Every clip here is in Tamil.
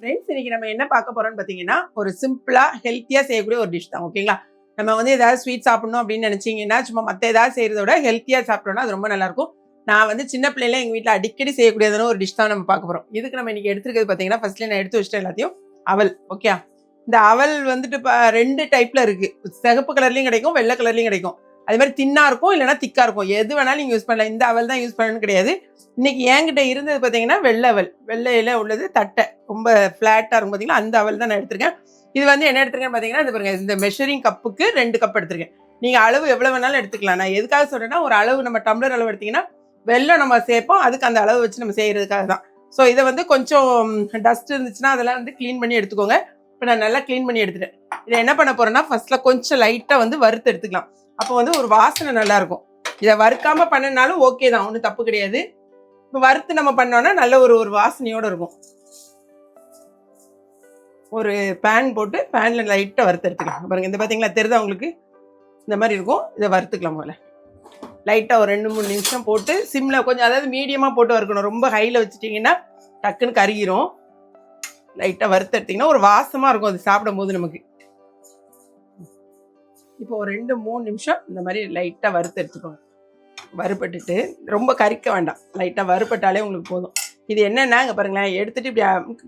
ஃப்ரெண்ட்ஸ் இன்னைக்கு நம்ம என்ன பார்க்க போறோம்னு பார்த்தீங்கன்னா ஒரு சிம்பிளா ஹெல்த்தியா செய்யக்கூடிய ஒரு டிஷ் தான். ஓகேங்களா? நம்ம வந்து ஏதாவது ஸ்வீட் சாப்பிடணும் அப்படின்னு நினைச்சீங்கன்னா சும்மா மற்ற ஏதாவது செய்யறத விட ஹெல்த்தியா சாப்பிட்டோம்னா அது ரொம்ப நல்லா இருக்கும். நான் வந்து சின்ன பிள்ளைல எங்க வீட்டில் அடிக்கடி செய்யக்கூடியதான ஒரு டிஷ் தான் நம்ம பார்க்க போறோம். இதுக்கு நம்ம இன்னைக்கு எடுத்துக்கிறது பார்த்தீங்கன்னா ஃபர்ஸ்ட்ல நான் எடுத்து வச்சிட்டேன் எல்லாத்தையும். அவல். ஓகே. இந்த அவல் வந்துட்டு ரெண்டு டைப்ல இருக்கு. சிகப்பு கலர்லயும் கிடைக்கும், வெள்ளை கலர்லயும் கிடைக்கும். அது மாதிரி தின்னா இருக்கும், இல்லைன்னா திக்கா இருக்கும். எது வேணாலும் நீங்க யூஸ் பண்ணலாம். இந்த அவல் தான் யூஸ் பண்ணணும்னு கிடையாது. இன்னைக்கு என்கிட்ட இருந்தது பார்த்தீங்கன்னா வெள்ளை அவல். வெள்ளையில உள்ளது தட்டை ரொம்ப ஃப்ளாட்டாக இருக்கும் பார்த்தீங்களா, அந்த அவல் தான் நான் எடுத்திருக்கேன். இது வந்து என்ன எடுத்திருக்கேன்னு பார்த்தீங்கன்னா இது பாருங்க, இந்த மெஷரிங் கப்புக்கு 2 கப் எடுத்திருக்கேன். நீங்கள் அளவு எவ்வளோ வேணாலும் எடுத்துக்கலாம். நான் எதுக்காக சொல்கிறேன்னா ஒரு அளவு நம்ம டம்ளர் அளவு எடுத்திங்கன்னா வெள்ளம் நம்ம சேர்ப்போம், அதுக்கு அந்த அளவு வச்சு நம்ம செய்கிறதுக்காக தான். ஸோ இதை வந்து கொஞ்சம் டஸ்ட் இருந்துச்சுன்னா அதெல்லாம் வந்து க்ளீன் பண்ணி எடுத்துக்கோங்க. இப்போ நான் நல்லா க்ளீன் பண்ணி எடுத்துட்டேன். இதை என்ன பண்ண போகிறேன்னா ஃபர்ஸ்ட்டில் கொஞ்சம் லைட்டாக வந்து வறுத்து எடுத்துக்கலாம். அப்போ வந்து ஒரு வாசனை நல்லாயிருக்கும். இதை வறுக்காமல் பண்ணினாலும் ஓகே தான், ஒன்றும் தப்பு கிடையாது. இப்போ வறுத்து நம்ம பண்ணோன்னா நல்ல ஒரு வாசனையோடு இருக்கும். ஒரு பேன் போட்டு பேனில் லைட்டாக வறுத்து எடுத்துக்கலாம். பாருங்கள், இந்த பார்த்தீங்களா தெரியுதா உங்களுக்கு? இந்த மாதிரி இருக்கும். இதை வறுத்துக்கலாம். முதல்ல லைட்டாக ஒரு 2-3 நிமிஷம் போட்டு சிம்மில் கொஞ்சம், அதாவது மீடியமாக போட்டு வறுக்கணும். ரொம்ப ஹையில் வச்சுட்டிங்கன்னா டக்குன்னு கருகிரும். லைட்டாக வறுத்து எடுத்திங்கன்னா ஒரு வாசமாக இருக்கும் அது சாப்பிடும் போது நமக்கு. இப்போ ஒரு 2-3 நிமிஷம் இந்த மாதிரி லைட்டாக வறுத்து எடுத்துக்கோங்க. வறுபட்டுட்டு ரொம்ப கறிக்க வேண்டாம், லைட்டாக வறுபட்டாலே உங்களுக்கு போதும். இது என்னென்னா இங்கே பாருங்களேன், எடுத்துகிட்டு இப்படி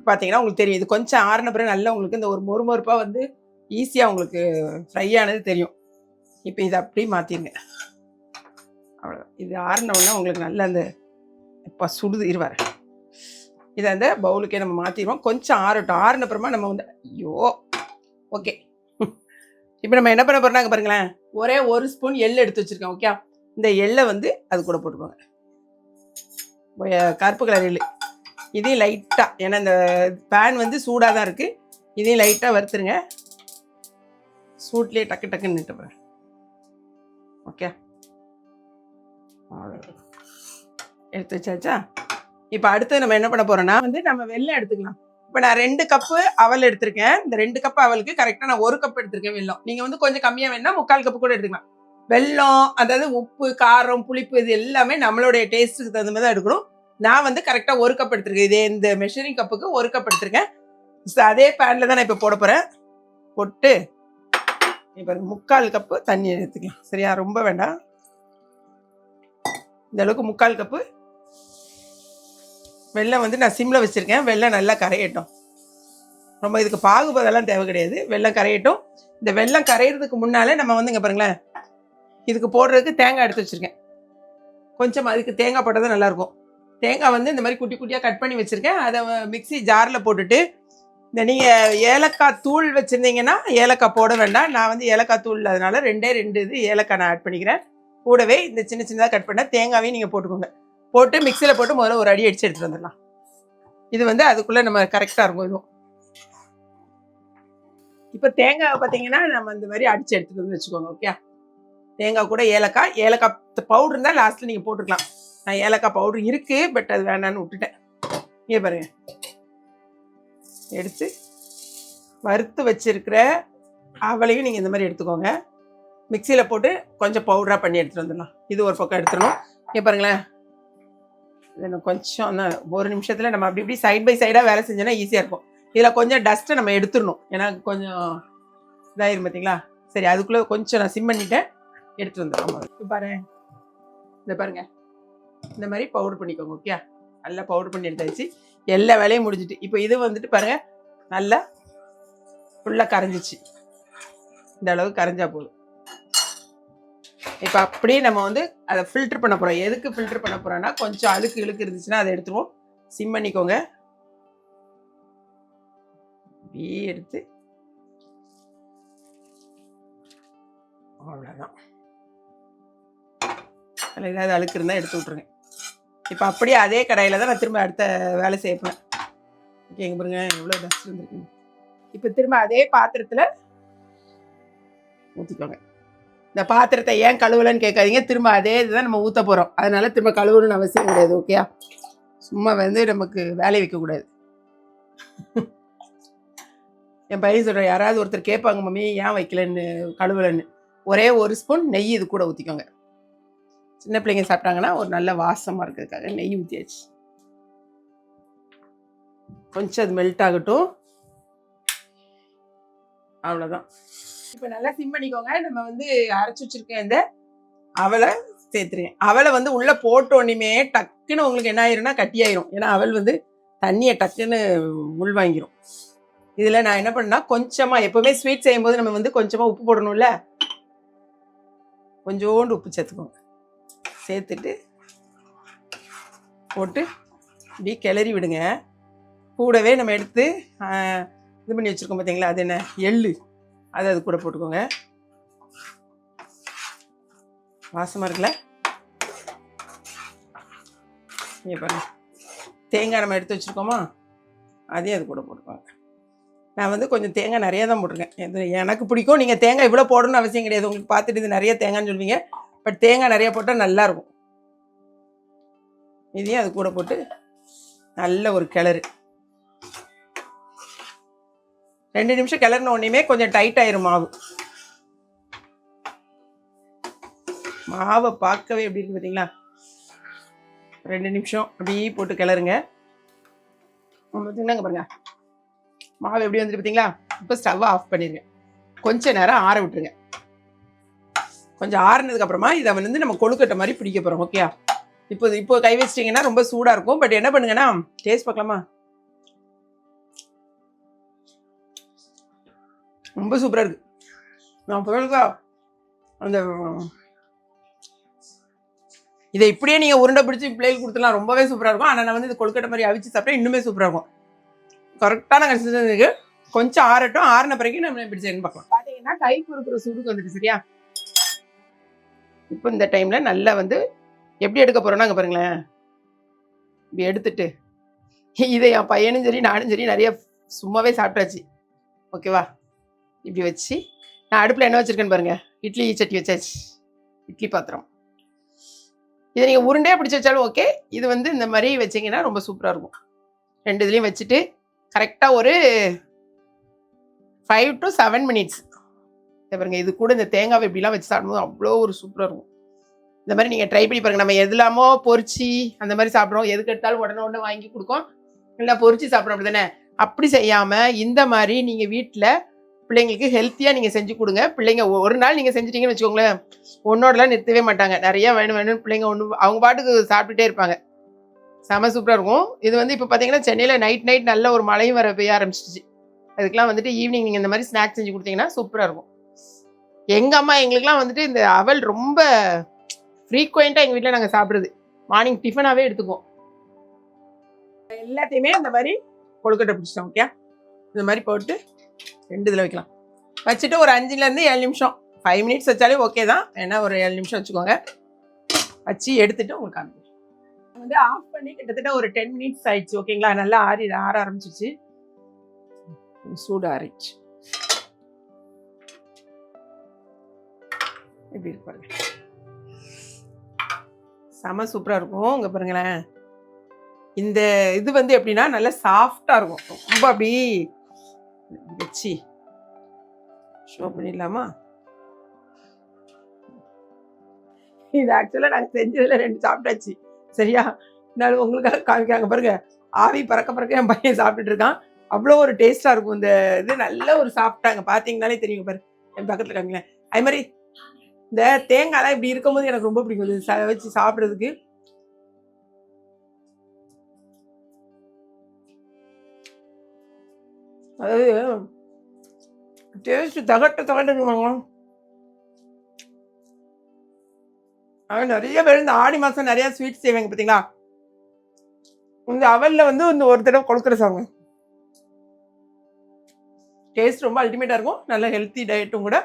பார்த்தீங்கன்னா உங்களுக்கு தெரியும். இது கொஞ்சம் ஆறின பிறகு நல்லா உங்களுக்கு இந்த ஒரு மொறுமொறுப்பாக வந்து ஈஸியாக உங்களுக்கு ஃப்ரை ஆனது தெரியும். இப்போ இதை அப்படி மாற்றிடுங்க. அவ்வளோதான். இது ஆறினவுடனே உங்களுக்கு நல்லா அந்த இப்போ சுடுது இருவார். இதை அந்த பவுலுக்கே நம்ம மாற்றிடுவோம். கொஞ்சம் ஆறட்டும். ஆறினப்புறமா நம்ம வந்து ஐயோ ஓகே. இப்போ நம்ம என்ன பண்ண போகிறோம்னா பாருங்களேன், ஒரே 1 ஸ்பூன் எள் எடுத்து வச்சுருக்கேன். ஓகே, இந்த எள்ளை வந்து அது கூட போட்டுக்கோங்க. கருப்பு கலர் எள். இதையும் லைட்டாக, ஏன்னா இந்த பேன் வந்து சூடாக தான் இருக்குது, இதையும் லைட்டாக வறுத்துருங்க. சூட்லேயே டக்கு டக்குன்னு நின்று போகிறேன். ஓகே, எடுத்து வச்சாச்சா? இப்போ அடுத்து நம்ம என்ன பண்ண போகிறோன்னா வந்து நம்ம வெல்லம் எடுத்துக்கலாம். இப்போ நான் 2 கப்பு அவல் எடுத்திருக்கேன். இந்த 2 கப்பு அவலுக்கு கரெக்டாக நான் 1 கப் எடுத்திருக்கேன் வெல்லம். நீங்கள் வந்து கொஞ்சம் கம்மியாக வேணா 3/4 கப்பு கூட எடுத்துக்கலாம். வெல்லம், அதாவது உப்பு, காரம், புளிப்பு, இது எல்லாமே நம்மளுடைய டேஸ்ட்டுக்கு தகுந்த மாதிரி தான் எடுக்கணும். நான் வந்து கரெக்டாக 1 கப் எடுத்திருக்கேன். இதே இந்த மெஷரிங் கப்புக்கு 1 கப் எடுத்திருக்கேன். அதே பேனில் தான் நான் இப்போ போட போகிறேன். போட்டு இப்போ 3/4 கப்பு தண்ணி எடுத்துக்கலாம். சரியா? ரொம்ப வேண்டாம், இந்த அளவுக்கு 3/4 கப்பு வெல்லம் வந்து நான் சிம்மில் வச்சுருக்கேன். வெல்லம் நல்லா கரையட்டும். ரொம்ப இதுக்கு பாகுபதெல்லாம் தேவை கிடையாது. வெல்லம் கரையட்டும். இந்த வெல்லம் கரையிறதுக்கு முன்னாலே நம்ம வந்து இங்கே பாருங்களேன், இதுக்கு போடுறதுக்கு தேங்காய் எடுத்து வச்சுருக்கேன். கொஞ்சம் அதுக்கு தேங்காய் போட்டால் தான் நல்லாயிருக்கும். தேங்காய் வந்து இந்த மாதிரி குட்டி குட்டியாக கட் பண்ணி வச்சுருக்கேன். அதை மிக்ஸி ஜாரில் போட்டுட்டு, இந்த நீங்கள் ஏலக்காய் தூள் வச்சுருந்தீங்கன்னா ஏலக்காய் போட வேண்டாம். நான் வந்து ஏலக்காய் தூள் இல்லாதனால 2 இது ஏலக்காய் நான் ஆட் பண்ணிக்கிறேன். கூடவே இந்த சின்ன சின்னதாக கட் பண்ண தேங்காவையும் நீங்கள் போட்டுக்கோங்க. போட்டு மிக்சியில் போட்டு முதல்ல ஒரு அடி அடித்து எடுத்துகிட்டு வந்துடலாம். இது வந்து அதுக்குள்ளே நம்ம கரெக்டாக இருக்கும். இதுவும் இப்போ தேங்காய் பார்த்தீங்கன்னா நம்ம இந்த மாதிரி அடித்து எடுத்துகிட்டு வந்து வச்சுக்கோங்க. ஓகே, தேங்காய் கூட ஏலக்காய் பவுடர் இருந்தால் லாஸ்ட்டில் நீங்கள் போட்டுக்கலாம். நான் ஏலக்காய் பவுடர் இருக்குது, பட் அது வேண்டான்னு விட்டுட்டேன். இங்கே பாருங்க, எடுத்து வறுத்து வச்சுருக்கிற அவளையும் நீங்கள் இந்த மாதிரி எடுத்துக்கோங்க. மிக்சியில் போட்டு கொஞ்சம் பவுடராக பண்ணி எடுத்துகிட்டு வந்துடலாம். இது ஒரு பக்கம் எடுத்துடணும். இங்கே பாருங்களேன், இதை கொஞ்சம் 1 நிமிஷத்தில் நம்ம அப்படி இப்படி சைட் பை சைடாக வேலை செஞ்சோன்னா ஈஸியாக இருக்கும். இதில் கொஞ்சம் டஸ்ட்டை நம்ம எடுத்துடணும், ஏன்னா கொஞ்சம் இதாகிரும் பார்த்தீங்களா? சரி, அதுக்குள்ளே கொஞ்சம் நான் சிம் பண்ணிவிட்டேன், எடுத்துகிட்டு வந்துடலாம். இப்போ பாருங்க, இதை பாருங்கள், இந்த மாதிரி பவுடர் பண்ணிக்கோங்க. ஓகே, நல்லா பவுடர் பண்ணி எடுத்தாச்சு. எல்லா வேலையும் முடிஞ்சிட்டு இப்போ இது வந்துட்டு பாருங்கள், நல்லா ஃபுல்லாக கரைஞ்சிச்சு. இந்த அளவுக்கு கரைஞ்சா போதும். இப்போ அப்படியே நம்ம வந்து அதை ஃபில்டர் பண்ண போகிறோம். எதுக்கு ஃபில்டர் பண்ண போகிறோன்னா, கொஞ்சம் அழுக்கு இருந்துச்சுன்னா அதை எடுத்துருவோம். சிம் பண்ணிக்கோங்க. அப்படியே எடுத்து அவ்வளோதான். அதில் ஏதாவது அழுக்கு இருந்தால் எடுத்து விட்ருங்க. இப்போ அப்படியே அதே கடாயில் தான் நான் திரும்ப அடுத்த வேலை செய்யப்பேன். ஓகே, எங்கே பாருங்க எவ்வளோ டஸ்ட் இருந்துருக்கு. இப்போ திரும்ப அதே பாத்திரத்தில் ஊற்றிக்கோங்க. இந்த பாத்திரத்தை ஏன் கழுவலன்னு கேட்காதீங்க, திரும்ப அதே இதுதான் நம்ம ஊற்ற போகிறோம். அதனால் திரும்ப கழுவணும்னு அவசியம் கிடையாது. ஓகே, சும்மா வந்து நமக்கு வேலையை வைக்கக்கூடாது. என் பையன் சொல்கிறேன், யாராவது ஒருத்தர் கேட்பாங்க, மம்மி ஏன் வைக்கலன்னு கழுவலன்னு. ஒரே 1 ஸ்பூன் நெய் இது கூட ஊற்றிக்கோங்க. சின்ன பிள்ளைங்க சாப்பிட்டாங்கன்னா ஒரு நல்ல வாசமாக இருக்கிறதுக்காக நெய் ஊற்றியாச்சு. கொஞ்சம் அது மெல்ட் ஆகட்டும். அவ்வளோதான். இப்போ நல்லா சிம் பண்ணிக்கோங்க. நம்ம வந்து அரைச்சி வச்சிருக்க இந்த அவலை சேர்த்துருங்க. அவலை வந்து உள்ளே போட்டோன்னுமே டக்குன்னு உங்களுக்கு என்ன ஆயிரும்னா கட்டி ஆயிரும். ஏன்னா அவல் வந்து தண்ணியை டக்குன்னு உள்வாங்கிரும். இதில் நான் என்ன பண்ணேன்னா கொஞ்சமாக, எப்போவுமே ஸ்வீட் செய்யும்போது நம்ம வந்து கொஞ்சமாக உப்பு போடணும்ல, கொஞ்சோண்டு உப்பு சேர்த்துக்கோங்க. சேர்த்துட்டு போட்டு இப்படி கிளறி விடுங்க. கூடவே நம்ம எடுத்து இது பண்ணி வச்சுருக்கோம் பார்த்தீங்களா, அது என்ன எள்ளு, அது கூட போட்டுக்கோங்க. வாசமாக இருக்குல்ல? இங்கே பாருங்க, தேங்காய் நம்ம எடுத்து வச்சுருக்கோமா, அதையும் அது கூட போட்டுக்கோங்க. நான் வந்து கொஞ்சம் தேங்காய் நிறையா தான் போட்டிருக்கேன். இது எனக்கு பிடிக்கும். நீங்கள் தேங்காய் இவ்வளோ போடணும்னு அவசியம் கிடையாது. உங்களுக்கு பார்த்துட்டு இது நிறைய தேங்காய்ன்னு சொல்லுவீங்க, பட் தேங்காய் நிறையா போட்டால் நல்லாயிருக்கும். இதையும் அது கூட போட்டு நல்ல ஒரு கிளறு. 2 நிமிஷம் கிளறின உடனேயுமே கொஞ்சம் டைட் ஆயிரும் மாவு. மாவை பார்க்கவே எப்படி இருக்கு பார்த்தீங்களா? 2 நிமிஷம் அப்படியே போட்டு கிளறுங்க. பார்த்தீங்கன்னா பாருங்க, மாவு எப்படி வந்துட்டு பார்த்தீங்களா? இப்போ ஸ்டவ்வை ஆஃப் பண்ணிடுங்க. கொஞ்சம் நேரம் ஆற விட்டுருங்க. கொஞ்சம் ஆறுனதுக்கப்புறமா இதை வந்து நம்ம கொழுக்கட்டை மாதிரி பிடிக்க போகிறோம். ஓகே, இப்போ கை வச்சிட்டிங்கன்னா ரொம்ப சூடாக இருக்கும். பட் என்ன பண்ணுங்கன்னா, டேஸ்ட் பார்க்கலாமா? ரொம்ப சூப்பராக இருக்குது. நான் பிள்ளைகளுக்கா அந்த இதை இப்படியே நீங்கள் உருண்டை பிடிச்சி பிள்ளைகளுக்கு கொடுத்துலாம், ரொம்பவே சூப்பராக இருக்கும். ஆனால் நான் வந்து இது கொழுக்கட்டை மாதிரி அவிச்சு சாப்பிட்டா இன்னுமே சூப்பராக இருக்கும். கரெக்டான கன்சிஸ்டன்சி இருக்குது. கொஞ்சம் ஆறட்டும். ஆறின பிறகு நம்ம இப்படி செய்யணும் பார்க்கலாம். பார்த்தீங்கன்னா கை கொடுக்குற சூடுக்கு வந்துட்டு சரியா? இப்போ இந்த டைமில் நல்லா வந்து எப்படி எடுக்க போகிறோன்னா, அங்கே பாருங்களேன், இப்படி எடுத்துட்டு இதை என் பையனும் சரி நானும் சரி நிறைய சும்மாவே சாப்பிட்டாச்சு. ஓகேவா? இப்படி வச்சு நான் அடுப்பில் என்ன வச்சுருக்கேன்னு பாருங்கள், இட்லி சட்டி வச்சாச்சு, இட்லி பாத்திரம். இதை நீங்கள் உருண்டையாக பிடிச்சி வச்சாலும் ஓகே. இது வந்து இந்த மாதிரி வச்சிங்கன்னா ரொம்ப சூப்பராக இருக்கும். 2 இதுலேயும் வச்சுட்டு கரெக்டாக ஒரு 5 to 7 minutes பாருங்க. இது கூட இந்த தேங்காவை இப்படிலாம் வச்சு சாப்பிடும்போது அவ்வளோ ஒரு சூப்பராக இருக்கும். இந்த மாதிரி நீங்கள் ட்ரை பண்ணி பாருங்கள். நம்ம எதுலாமோ பொரிச்சு அந்த மாதிரி சாப்பிட்றோம், எதுக்கு எடுத்தாலும் உடனே வாங்கி கொடுக்கோம், இல்லை பொரிச்சு சாப்பிட்றோம், அப்படி தானே? அப்படி செய்யாமல் இந்த மாதிரி நீங்கள் வீட்டில் பிள்ளைங்களுக்கு ஹெல்த்தியாக நீங்கள் செஞ்சு கொடுங்க. பிள்ளைங்க ஒரு நாள் நீங்கள் செஞ்சிட்டிங்கன்னு வச்சுக்கோங்களேன், ஒன்னோடலாம் நிறுத்தவே மாட்டாங்க. நிறையா வேணும்னு பிள்ளைங்க அவங்க பாட்டுக்கு சாப்பிட்டுட்டே இருப்பாங்க. செம சூப்பராக இருக்கும். இது வந்து இப்போ பார்த்தீங்கன்னா சென்னையில் நைட் நல்ல ஒரு மழையும் வர பெய்ய ஆரம்பிச்சிச்சு. அதுக்கெலாம் வந்துட்டு ஈவினிங் நீங்கள் இந்த மாதிரி ஸ்நாக்ஸ் செஞ்சு கொடுத்தீங்கன்னா சூப்பராக இருக்கும். எங்கள் அம்மா எங்களுக்குலாம் வந்துட்டு இந்த அவல் ரொம்ப ஃப்ரீக்வெண்ட்டாக எங்கள் வீட்டில் நாங்கள் சாப்பிட்றது, மார்னிங் டிஃபனாகவே எடுத்துக்குவோம். எல்லாத்தையுமே இந்த மாதிரி கொழுக்கட்டை பிடிச்சிட்டோம். ஓகே, இந்த மாதிரி போட்டு 2 இதில் வைக்கலாம். வச்சுட்டு ஒரு 5 to 7 நிமிஷம், 5 minutes வச்சாலே ஓகே தான். ஏன்னா ஒரு 7 நிமிஷம் வச்சுக்கோங்க. வச்சு எடுத்துட்டு உங்களுக்கு காமிக்கிறேன். வந்து ஆஃப் பண்ணி கிட்டத்தட்ட ஒரு 10 minutes ஆயிடுச்சு. ஓகேங்களா? நல்லா ஆற ஆரம்பிச்சிச்சு, சூடு ஆறிடுச்சு. எப்படி இருக்கு பாருங்க, செம சூப்பராக இருக்கும். இங்கே பாருங்களேன், இந்த இது வந்து எப்படின்னா நல்லா சாஃப்டாக இருக்கும். ரொம்ப அப்படி வச்சு ஷோ பண்ணிடலாமா? இது ஆக்சுவலாக நாங்கள் செஞ்சதில் 2 சாப்பிட்டாச்சு. சரியா? இருந்தாலும் உங்களுக்காக காமிக்காங்க பாருங்க, ஆவி பறக்க என் பையன் சாப்பிட்டுட்டு இருக்கான். அவ்வளோ ஒரு டேஸ்ட்டாக இருக்கும். இந்த இது நல்ல ஒரு சாப்பிட்டாங்க, பார்த்தீங்கன்னாலே தெரியும் பாரு. என் பக்கத்தில் காமிங்களேன். அது மாதிரி இந்த தேங்காய்லாம் இப்படி இருக்கும்போது எனக்கு ரொம்ப பிடிக்கும் இது வச்சு சாப்பிட்றதுக்கு. அதாவது டேஸ்ட் தகட்டுவாங்க. நிறைய பேர் இந்த ஆடி மாதம் நிறையா ஸ்வீட்ஸ் செய்வாங்க பார்த்தீங்களா? இந்த அவலில் வந்து இந்த ஒரு தடவை கொழுக்கட்டை சாப்பிடுங்க, டேஸ்ட் ரொம்ப அல்டிமேட்டாக இருக்கும். நல்ல ஹெல்த்தி டயட்டும் கூட.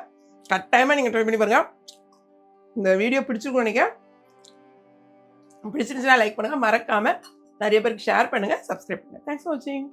கட்டாயமாக நீங்கள் ட்ரை பண்ணி பாருங்கள். இந்த வீடியோ பிடிச்சிருக்கும் நினைக்கிறேன். பிடிச்சிருந்துச்சுன்னா லைக் பண்ணுங்கள், மறக்காமல் நிறைய பேருக்கு ஷேர் பண்ணுங்கள், சப்ஸ்கிரைப் பண்ணுங்கள். தேங்க்ஸ் ஃபார் வாட்சிங்.